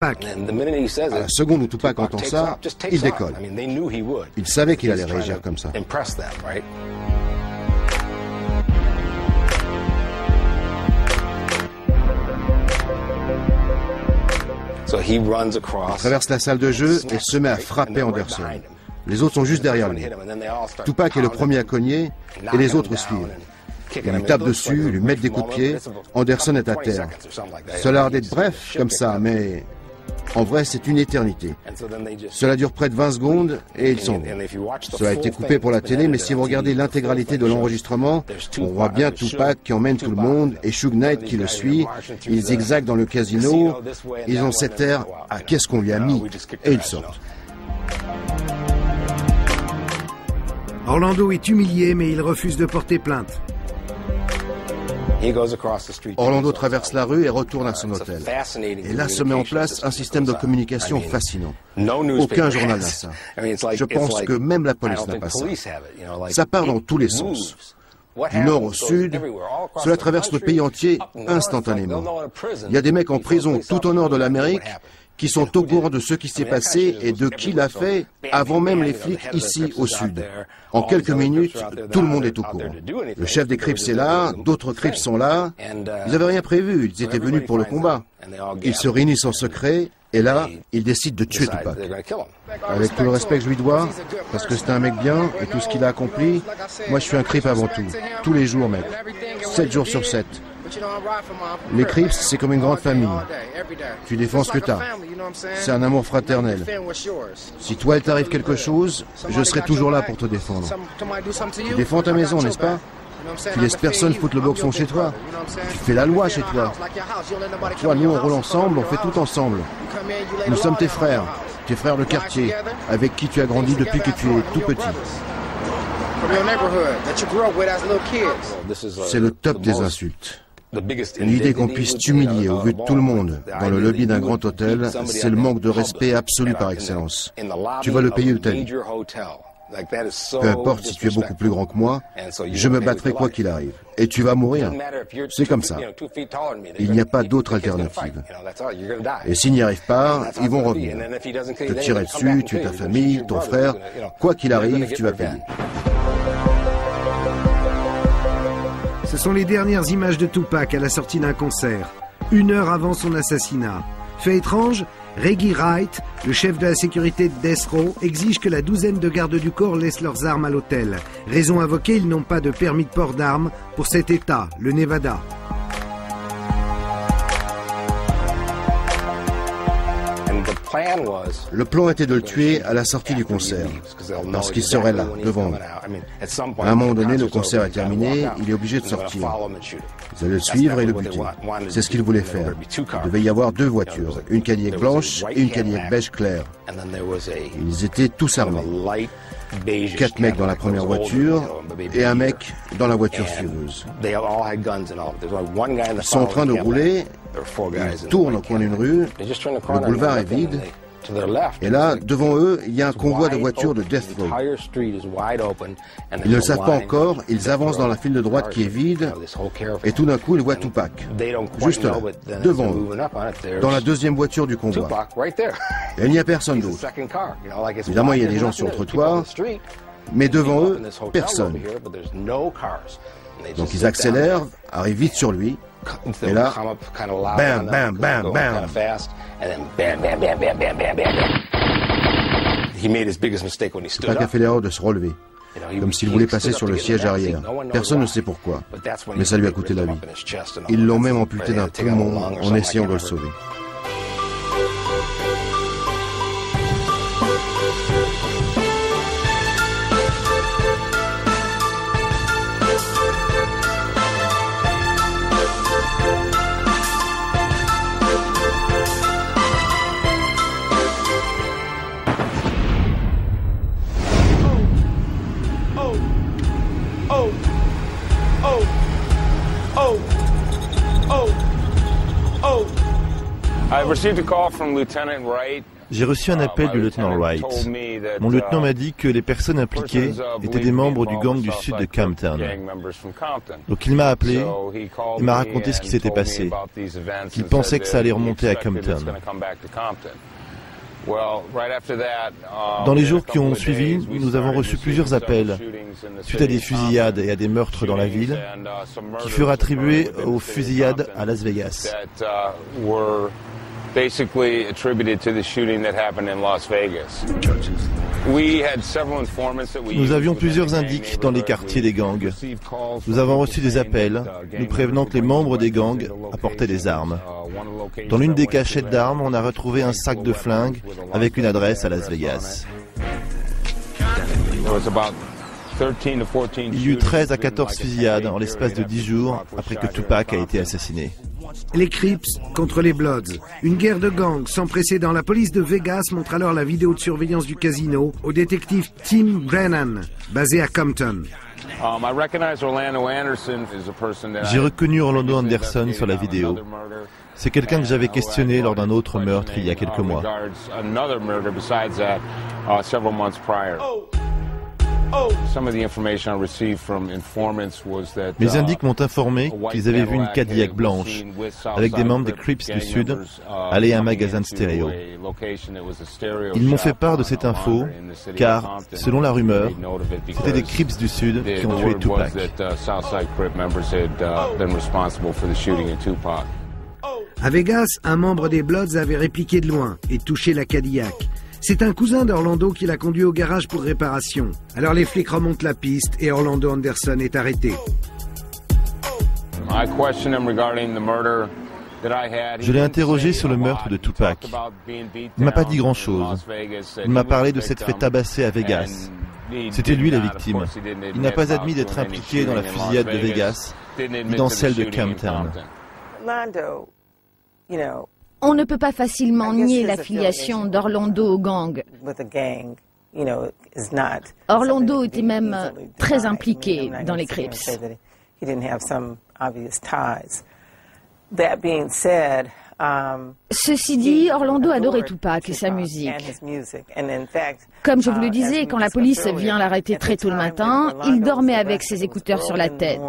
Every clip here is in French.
Tupac. À la seconde où Tupac entend ça, il décolle. Il savait qu'il allait réagir comme ça. Il traverse la salle de jeu et se met à frapper Anderson. Les autres sont juste derrière lui. Tupac est le premier à cogner et les autres suivent. Ils lui tapent dessus, lui mettent des coups de pied. Anderson est à terre. Cela a l'air d'être bref comme ça, mais en vrai c'est une éternité. Cela dure près de 20 secondes et ils sont. Cela a été coupé pour la télé, mais si vous regardez l'intégralité de l'enregistrement, on voit bien Tupac qui emmène tout le monde et Suge Knight qui le suit. Ils zigzaguent dans le casino. Ils ont cet air « Ah, qu'est-ce qu'on lui a mis ?» et ils sortent. Orlando est humilié, mais il refuse de porter plainte. Orlando traverse la rue et retourne à son hôtel. Et là se met en place un système de communication fascinant. Aucun journal n'a ça. Je pense que même la police n'a pas ça. Ça part dans tous les sens. Du nord au sud, cela traverse le pays entier instantanément. Il y a des mecs en prison tout au nord de l'Amérique qui sont au courant de ce qui s'est passé et de qui l'a fait avant même les flics ici au sud. En quelques minutes, tout le monde est au courant. Le chef des Crips est là, d'autres Crips sont là. Ils n'avaient rien prévu, ils étaient venus pour le combat. Ils se réunissent en secret et là, ils décident de tuer Tupac. Avec tout le respect que je lui dois, parce que c'est un mec bien et tout ce qu'il a accompli, moi je suis un Crip avant tout. Tous les jours, mec. 7 jours sur 7. Les Crips, c'est comme une grande famille. Tu défends ce que t'as. C'est un amour fraternel. Si toi, il t'arrive quelque chose, je serai toujours là pour te défendre. Tu défends ta maison, n'est-ce pas? Tu laisses personne foutre le boxon chez toi. Tu fais la loi chez toi. Toi, nous, on roule ensemble, on fait tout ensemble. Nous sommes tes frères de quartier, avec qui tu as grandi depuis que tu es tout petit. C'est le top des insultes. L'idée qu'on puisse t'humilier au vu de tout le monde dans le lobby d'un grand hôtel, c'est le manque de respect absolu par excellence. Tu vas le payer de ta vie. Peu importe si tu es beaucoup plus grand que moi, je me battrai quoi qu'il arrive. Et tu vas mourir. C'est comme ça. Il n'y a pas d'autre alternative. Et s'ils n'y arrivent pas, ils vont revenir. Te tirer dessus, tuer ta famille, ton frère. Quoi qu'il arrive, tu vas payer. Ce sont les dernières images de Tupac à la sortie d'un concert, 1 heure avant son assassinat. Fait étrange, Reggie Wright, le chef de la sécurité de Death Row, exige que la douzaine de gardes du corps laissent leurs armes à l'hôtel. Raison invoquée, ils n'ont pas de permis de port d'armes pour cet État, le Nevada. Le plan était de le tuer à la sortie du concert, parce qu'il serait là, devant eux. À un moment donné, le concert est terminé, il est obligé de sortir. Ils allaient le suivre et le buter. C'est ce qu'ils voulaient faire. Il devait y avoir 2 voitures, une Cadillac blanche et une Cadillac beige claire. Ils étaient tous armés. 4 mecs dans la première voiture et un mec dans la voiture suiveuse. Ils sont en train de rouler, ils tournent au coin d'une rue, le boulevard est vide, et là, devant eux, il y a un convoi de voitures de Death Row. Ils ne le savent pas encore, ils avancent dans la file de droite qui est vide, et tout d'un coup, ils voient Tupac, juste là, devant eux, dans la deuxième voiture du convoi. Et il n'y a personne d'autre. Évidemment, il y a des gens sur le trottoir, mais devant eux, personne. Donc ils accélèrent, arrivent vite sur lui, et là, bam, bam, bam, bam. Tupac a fait l'erreur de se relever, comme s'il voulait passer sur le siège arrière. Personne ne sait pourquoi, mais ça lui a coûté la vie. Ils l'ont même amputé d'un poumon en essayant de le sauver. I received a call from Lieutenant Wright J'ai reçu un appel du lieutenant Wright. Mon lieutenant m'a dit que les personnes impliquées étaient des membres du gang du sud de Compton. Donc il m'a appelé et m'a raconté ce qui s'était passé, qu'il pensait que ça allait remonter à Compton. Dans les jours qui ont suivi, nous avons reçu plusieurs appels suite à des fusillades et à des meurtres dans la ville qui furent attribués aux fusillades à Las Vegas. Nous avions plusieurs indices dans les quartiers des gangs. Nous avons reçu des appels nous prévenant que les membres des gangs apportaient des armes. Dans l'une des cachettes d'armes, on a retrouvé un sac de flingues avec une adresse à Las Vegas. Il y eut 13 à 14 fusillades en l'espace de 10 jours après que Tupac a été assassiné. Les Crips contre les Bloods. Une guerre de gangs sans précédent. La police de Vegas montre alors la vidéo de surveillance du casino au détective Tim Brennan, basé à Compton. J'ai reconnu Orlando Anderson sur la vidéo. C'est quelqu'un que j'avais questionné lors d'un autre meurtre il y a quelques mois. Mes indices m'ont informé qu'ils avaient vu une Cadillac blanche avec des membres des Crips du Sud aller à un magasin de stéréo. Ils m'ont fait part de cette info car, selon la rumeur, c'était des Crips du Sud qui ont tué Tupac. À Vegas, un membre des Bloods avait répliqué de loin et touché la Cadillac. C'est un cousin d'Orlando qui l'a conduit au garage pour réparation. Alors les flics remontent la piste et Orlando Anderson est arrêté. Je l'ai interrogé sur le meurtre de Tupac. Il ne m'a pas dit grand-chose. Il m'a parlé de s'être fait tabasser à Vegas. C'était lui la victime. Il n'a pas admis d'être impliqué dans la fusillade de Vegas, ni dans celle de Compton. On ne peut pas facilement nier l'affiliation d'Orlando au gang. Orlando était même très impliqué dans les Crips. Ceci dit, Orlando adorait Tupac et sa musique. Comme je vous le disais, quand la police vient l'arrêter très tôt le matin, il dormait avec ses écouteurs sur la tête.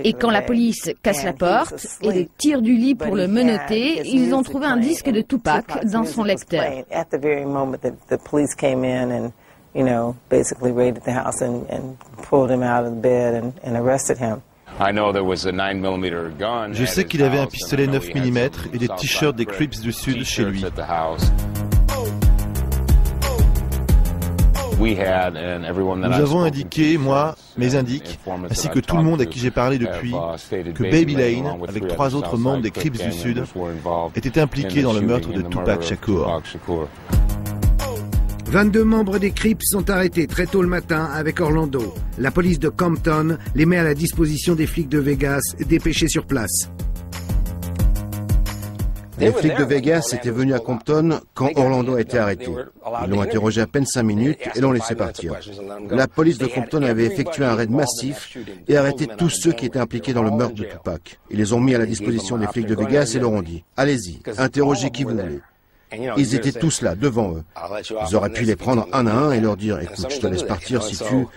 Et quand la police casse la porte et le tire du lit pour le menotter, ils ont trouvé un disque de Tupac dans son lecteur. Je sais qu'il avait un pistolet 9 mm et des t-shirts des Crips du Sud chez lui. Nous avons indiqué, moi, mes indices, ainsi que tout le monde à qui j'ai parlé depuis, que Baby Lane, avec 3 autres membres des Crips du Sud, était impliqué dans le meurtre de Tupac Shakur. 22 membres des Crips sont arrêtés très tôt le matin avec Orlando. La police de Compton les met à la disposition des flics de Vegas dépêchés sur place. Les flics de Vegas étaient venus à Compton quand Orlando a été arrêté. Ils l'ont interrogé à peine 5 minutes et l'ont laissé partir. La police de Compton avait effectué un raid massif et arrêté tous ceux qui étaient impliqués dans le meurtre de Tupac. Ils les ont mis à la disposition des flics de Vegas et leur ont dit « Allez-y, interrogez qui vous voulez ». Ils étaient tous là, devant eux. Ils auraient pu les prendre un à un et leur dire « Écoute, je te laisse partir si tu... »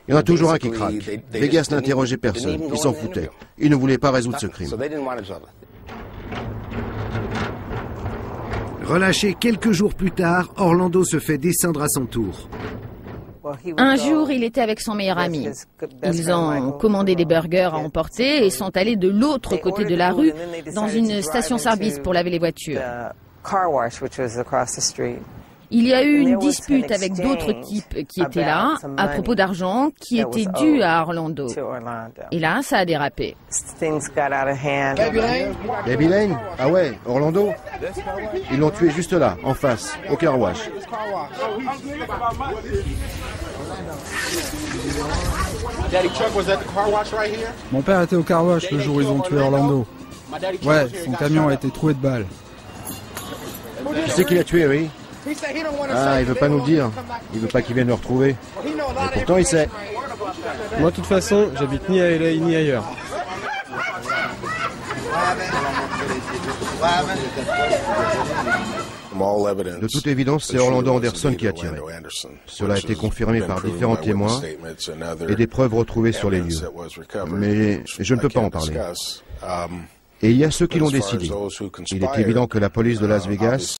Il y en a toujours un qui craque. Vegas n'interrogeait personne. Ils s'en foutaient. Ils ne voulaient pas résoudre ce crime. Relâché quelques jours plus tard, Orlando se fait descendre à son tour. Un jour, il était avec son meilleur ami. Ils ont commandé des burgers à emporter et sont allés de l'autre côté de la rue dans une station-service pour laver les voitures. Il y a eu une dispute avec d'autres types qui étaient là à propos d'argent qui était dû à Orlando. Et là, ça a dérapé. Baby Lane? Ah ouais, Orlando? Ils l'ont tué juste là, en face, au car wash. Mon père était au car wash le jour où ils ont tué Orlando. Ouais, son camion a été troué de balles. Tu sais qui l'a tué, oui? Ah, il veut pas nous dire. Il veut pas qu'il vienne le retrouver. Mais pourtant, il sait. Moi, de toute façon, j'habite ni à LA ni ailleurs. De toute évidence, c'est Orlando Anderson qui a tiré. Cela a été confirmé par différents témoins et des preuves retrouvées sur les lieux. Mais je ne peux pas en parler. Et il y a ceux qui l'ont décidé. Il est évident que la police de Las Vegas